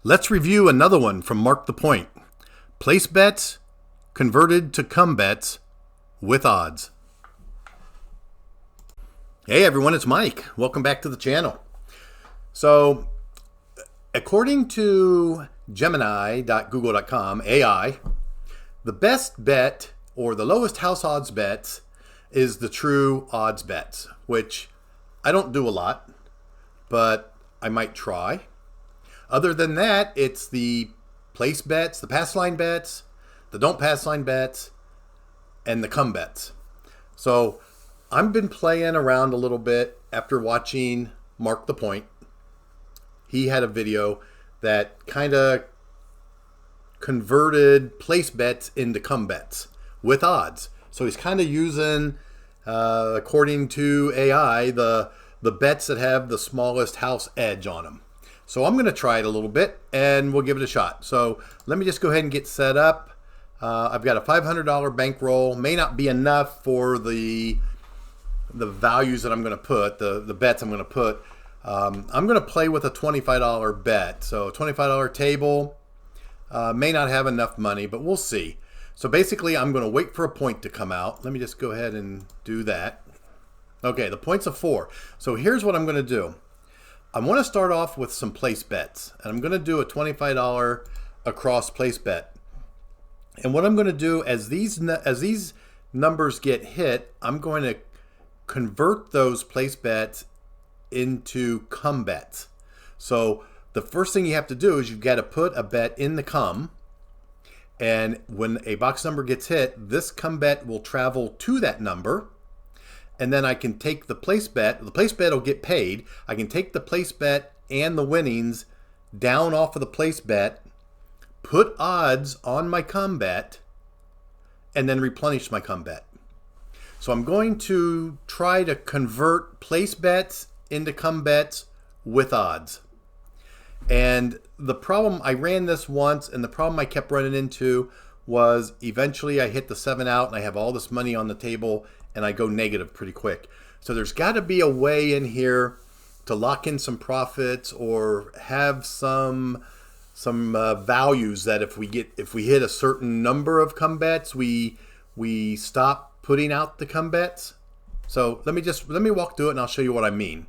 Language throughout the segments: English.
Let's review another one from Mark the Point. Place bets converted to come bets with odds. Hey everyone, it's Mike. Welcome back to the channel. So, according to Gemini.google.com, AI, the best bet or the lowest house odds bets is the true odds bets, which I don't do a lot, but I might try. Other than that, it's the place bets, the pass line bets, the don't pass line bets, and the come bets. So I've been playing around a little bit after watching Mark the Point. He had a video that kind of converted place bets into come bets with odds. So he's kind of using, according to AI, the bets that have the smallest house edge on them. So I'm going to try it a little bit and we'll give it a shot. So let me just go ahead and get set up. I've got a $500 bankroll. May not be enough for the values that I'm going to put, the bets I'm going to put. I'm going to play with a $25 bet. So a $25 table, may not have enough money, but we'll see. So basically I'm going to wait for a point to come out. Let me just go ahead and do that. Okay, the point's a 4. So here's what I'm going to do. I want to start off with some place bets, and I'm going to do a $25 across place bet. And what I'm going to do as these numbers get hit, I'm going to convert those place bets into come bets. So the first thing you have to do is you've got to put a bet in the come, and when a box number gets hit, this come bet will travel to that number. And then I can take the place bet will get paid. I can take the place bet and the winnings down off of the place bet, put odds on my come bet, and then replenish my come bet. So I'm going to try to convert place bets into come bets with odds. And the problem, I ran this once, and the problem I kept running into was eventually I hit the 7 out and I have all this money on the table and I go negative pretty quick. So there's got to be a way in here to lock in some profits or have some values that if we hit a certain number of come bets, we stop putting out the come bets. So let me walk through it and I'll show you what I mean.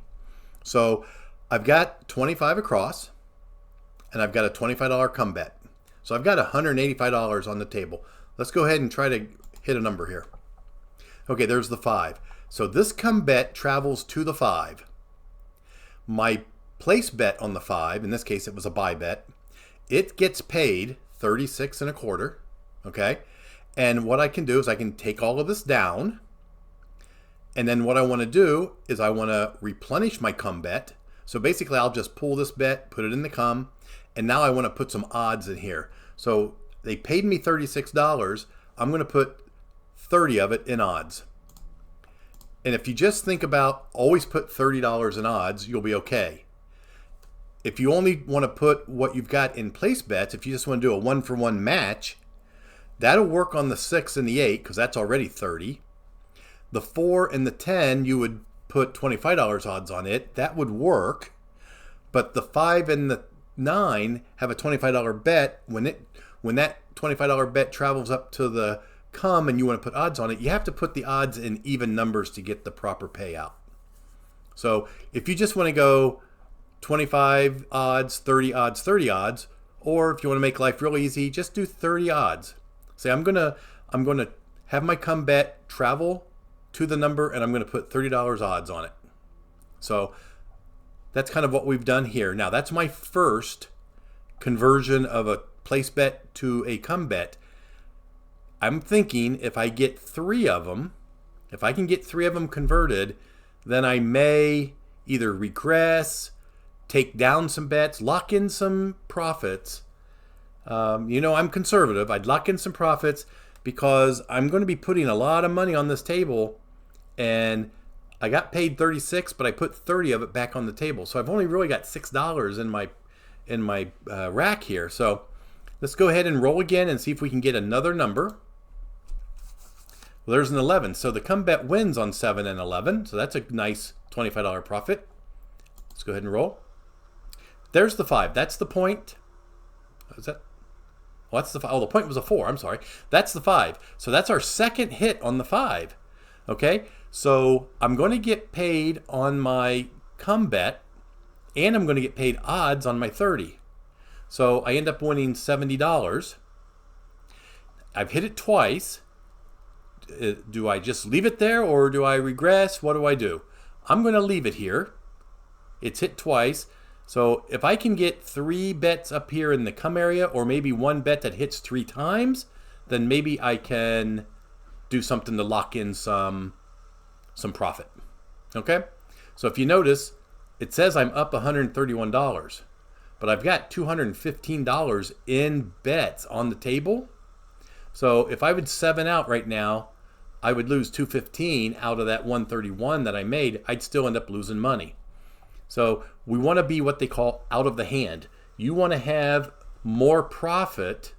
So I've got 25 across and I've got a $25 come bet. So I've got $185 on the table. Let's go ahead and try to hit a number here. Okay, there's the 5. So this come bet travels to the 5. My place bet on the 5, in this case it was a buy bet, it gets paid 36 and a quarter. Okay, and what I can do is I can take all of this down, and then what I want to do is I want to replenish my come bet. So basically I'll just pull this bet, put it in the come, and now I want to put some odds in here. So they paid me $36. I'm going to put 30 of it in odds. And if you just think about always put $30 in odds, you'll be okay. If you only want to put what you've got in place bets, if you just want to do a 1-for-1 match, that'll work on the 6 and the 8 because that's already 30. The 4 and the 10, you would put $25 odds on it. That would work. But the 5 and the 9 have a $25 bet. When that $25 bet travels up to the come and you want to put odds on it, you have to put the odds in even numbers to get the proper payout. So if you just want to go 25 odds, 30 odds, 30 odds, or if you want to make life real easy, just do 30 odds. Say I'm gonna have my come bet travel to the number and I'm gonna put $30 odds on it. So that's kind of what we've done here. Now that's my first conversion of a place bet to a come bet. I'm thinking if I get 3 of them, if I can get 3 of them converted, then I may either regress, take down some bets, lock in some profits. I'm conservative. I'd lock in some profits because I'm going to be putting a lot of money on this table, and I got paid 36, but I put 30 of it back on the table. So I've only really got $6 in my rack here. So let's go ahead and roll again and see if we can get another number. Well, there's an 11. So the come bet wins on 7 and 11. So that's a nice $25 profit. Let's go ahead and roll. There's the 5. That's the point. Is that? Well, that's the five. Oh, the point was a 4. I'm sorry. That's the 5. So that's our second hit on the 5. Okay. So I'm going to get paid on my come bet, and I'm going to get paid odds on my 30. So I end up winning $70. I've hit it twice. Do I just leave it there, or do I regress? What do I do? I'm going to leave it here. It's hit twice. So if I can get 3 bets up here in the come area, or maybe 1 bet that hits 3 times, then maybe I can do something to lock in some profit. Okay? So if you notice, it says I'm up $131, but I've got $215 in bets on the table. So if I would 7 out right now, I would lose $215 out of that $131 that I made. I'd still end up losing money. So we want to be what they call out of the hand. You want to have more profit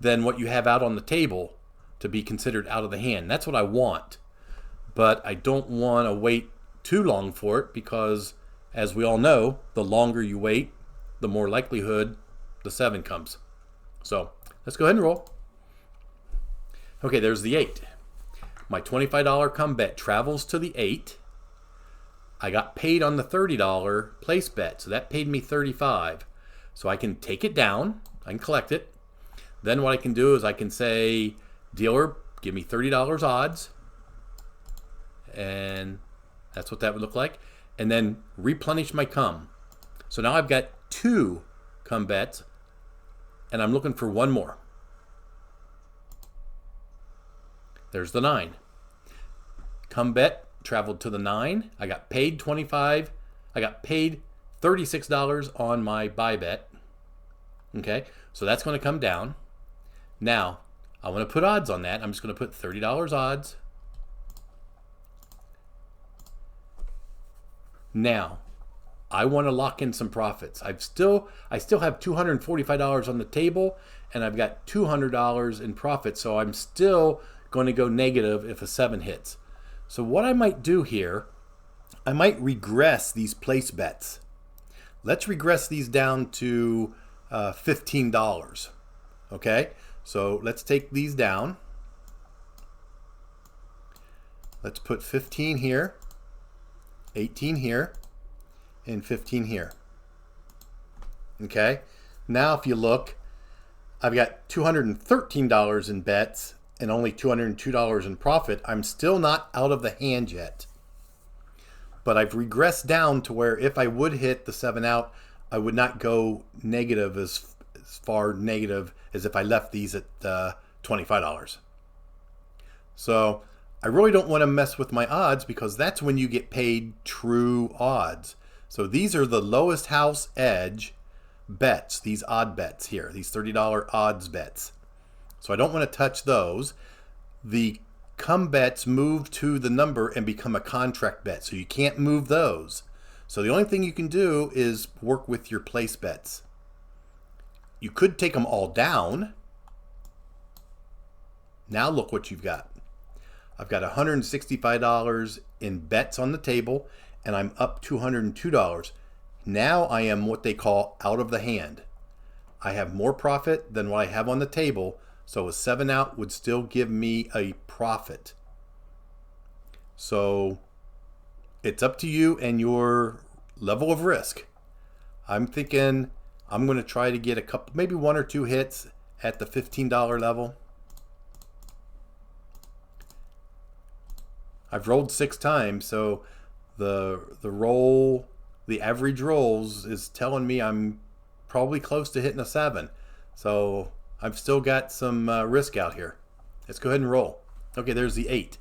than what you have out on the table to be considered out of the hand. That's what I want. But I don't want to wait too long for it, because as we all know, the longer you wait, the more likelihood the 7 comes. So let's go ahead and roll. Okay, there's the 8. My $25 come bet travels to the 8. I got paid on the $30 place bet, so that paid me $35. So I can take it down, I can collect it. Then what I can do is I can say, dealer, give me $30 odds. And that's what that would look like. And then replenish my come. So now I've got 2 come bets, and I'm looking for 1 more. There's the 9. Come bet traveled to the 9. I got paid $25. I got paid $36 on my buy bet. Okay, so that's going to come down. Now, I want to put odds on that. I'm just going to put $30 odds. Now, I want to lock in some profits. I still have $245 on the table, and I've got $200 in profit, so I'm still going to go negative if a 7 hits. So what I might do here, I might regress these place bets. Let's regress these down to $15. Okay, so let's take these down. Let's put 15 here, 18 here, and 15 here. Okay, now if you look, I've got $213 in bets and only $202 in profit. I'm still not out of the hand yet. But I've regressed down to where if I would hit the 7 out, I would not go negative as far negative as if I left these at $25. So I really don't want to mess with my odds, because that's when you get paid true odds. So these are the lowest house edge bets, these odd bets here, these $30 odds bets. So I don't want to touch those. The come bets move to the number and become a contract bet, so you can't move those. So the only thing you can do is work with your place bets. You could take them all down. Now look what you've got. I've got $165 in bets on the table, and I'm up $202. Now I am what they call out of the hand. I have more profit than what I have on the table, so a 7 out would still give me a profit. So it's up to you and your level of risk. I'm thinking I'm going to try to get a couple, maybe 1 or 2 hits at the $15 level. I've rolled 6 times, so the average rolls is telling me I'm probably close to hitting a 7. So I've still got some risk out here. Let's go ahead and roll. Okay, there's the 8.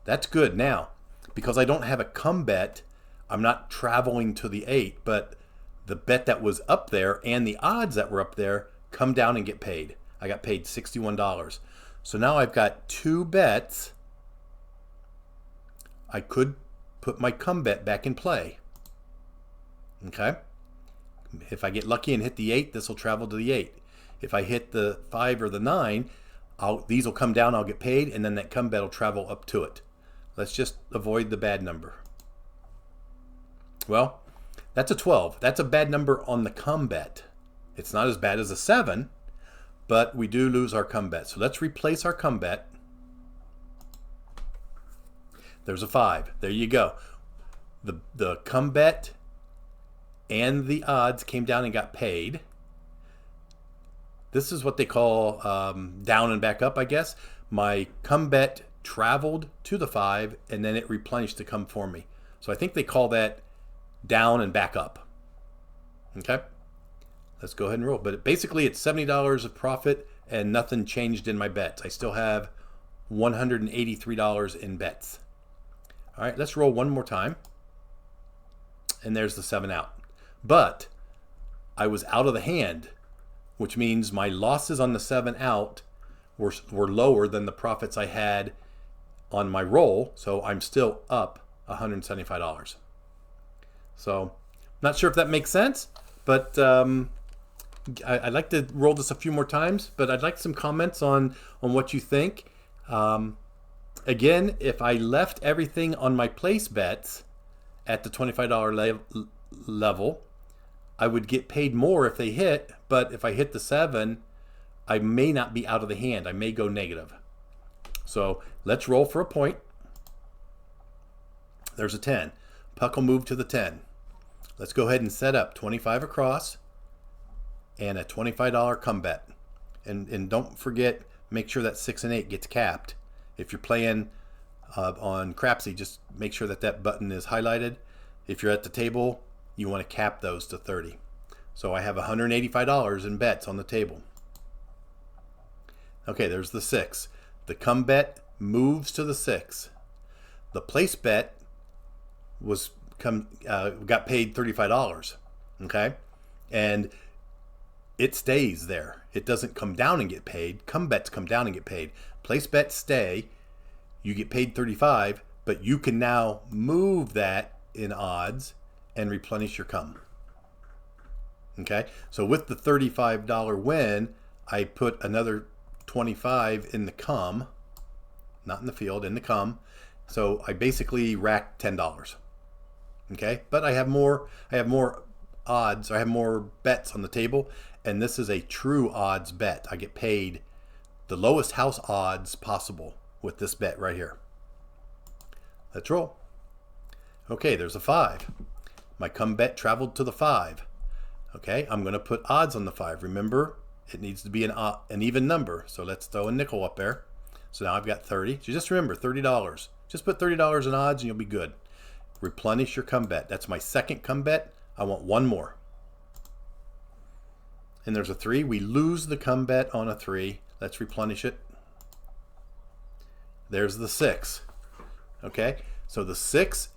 That's good. Now, because I don't have a come bet, I'm not traveling to the 8, but the bet that was up there and the odds that were up there come down and get paid. I got paid $61. So now I've got 2 bets. I could put my come bet back in play. Okay? If I get lucky and hit the 8, this will travel to the 8. If I hit the 5 or the 9, these will come down, I'll get paid, and then that come bet will travel up to it. Let's just avoid the bad number. Well, that's a 12. That's a bad number on the come bet. It's not as bad as a 7, but we do lose our come bet. So let's replace our come bet. There's a 5. There you go. The come bet and the odds came down and got paid. This is what they call down and back up, I guess. My come bet traveled to the 5, and then it replenished to come for me. So I think they call that down and back up. Okay? Let's go ahead and roll. But basically, it's $70 of profit, and nothing changed in my bets. I still have $183 in bets. All right, let's roll one more time. And there's the 7 out. But I was out of the hand, which means my losses on the 7 out were lower than the profits I had on my roll. So I'm still up $175. So not sure if that makes sense, but I'd like to roll this a few more times, but I'd like some comments on what you think. Again, if I left everything on my place bets at the $25 level, I would get paid more if they hit, but if I hit the 7, I may not be out of the hand. I may go negative. So let's roll for a point. There's a 10. Puck will move to the 10. Let's go ahead and set up 25 across and a $25 come bet. And don't forget, make sure that 6 and 8 gets capped. If you're playing on Crapsy, just make sure that that button is highlighted. If you're at the table, you want to cap those to 30. So I have $185 in bets on the table. Okay, there's the 6. The come bet moves to the 6. The place bet got paid $35. Okay, and it stays there. It doesn't come down and get paid. Come bets come down and get paid. Place bets stay. You get paid $35, but you can now move that in odds and replenish your come. Okay, so with the $35 win, I put another 25 in the come, not in the field, in the come. So I basically racked $10. Okay, but I have more odds. I have more bets on the table, and this is a true odds bet. I get paid the lowest house odds possible with this bet right here. Let's roll. Okay, there's a 5. My come bet traveled to the 5. Okay, I'm going to put odds on the 5. Remember, it needs to be an even number. So let's throw a nickel up there. So now I've got 30. So just remember, $30. Just put $30 in odds and you'll be good. Replenish your come bet. That's my second come bet. I want one more. And there's a 3. We lose the come bet on a 3. Let's replenish it. There's the 6. Okay, so the 6,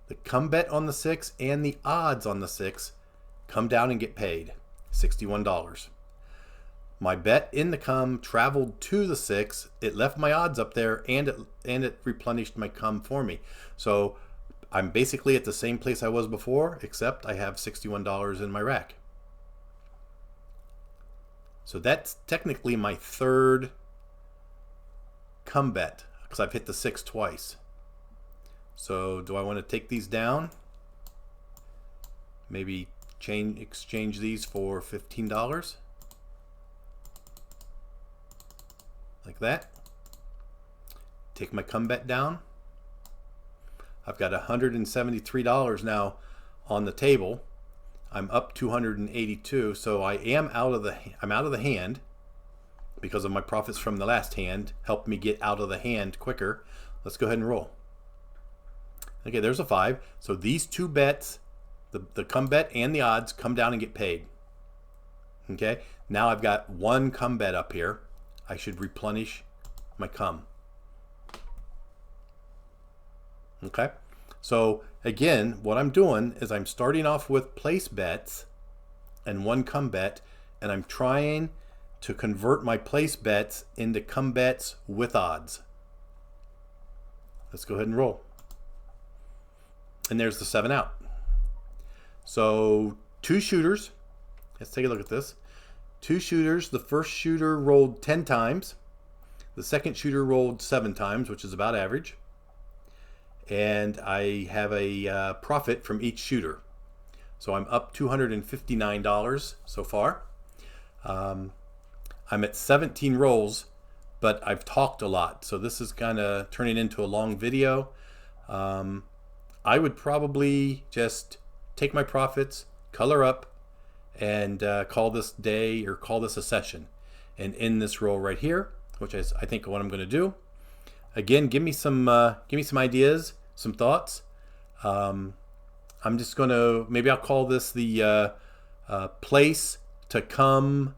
the come bet on the 6 and the odds on the 6 come down and get paid $61. My bet in the come traveled to the 6. It left my odds up there, and it replenished my come for me. So I'm basically at the same place I was before, except I have $61 in my rack. So that's technically my third come bet, because I've hit the 6 twice. So do I want to take these down? Maybe exchange these for $15. Like that. Take my come bet down. I've got $173 now on the table. I'm up 282, so I'm out of the hand because of my profits from the last hand. Helped me get out of the hand quicker. Let's go ahead and roll. Okay, there's a 5. So these two bets, the come bet and the odds, come down and get paid. Okay, now I've got one come bet up here. I should replenish my come. Okay, so again, what I'm doing is I'm starting off with place bets and one come bet, and I'm trying to convert my place bets into come bets with odds. Let's go ahead and roll. And there's the 7 out. So 2 shooters. Let's take a look at this. 2 shooters. The first shooter rolled 10 times. The second shooter rolled 7 times, which is about average. And I have a profit from each shooter. So I'm up $259 so far. I'm at 17 rolls, but I've talked a lot, so this is kind of turning into a long video. I would probably just take my profits, color up, and call this day, or call this a session, and end this roll right here, which is I think what I'm going to do. Again, give me some ideas, some thoughts. I'm just going to, maybe I'll call this the place to come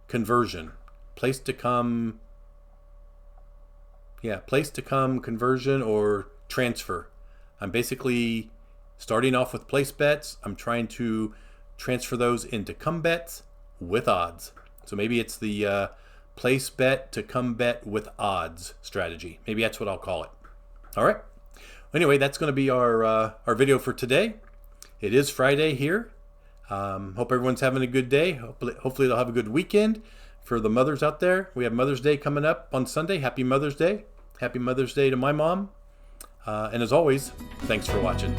conversion. Place to come conversion or transfer. I'm basically starting off with place bets. I'm trying to transfer those into come bets with odds. So maybe it's the place bet to come bet with odds strategy. Maybe that's what I'll call it. All right. Anyway, that's going to be our video for today. It is Friday here. Hope everyone's having a good day. Hopefully they'll have a good weekend. For the mothers out there, we have Mother's Day coming up on Sunday. Happy Mother's Day. Happy Mother's Day to my mom. And as always, thanks for watching.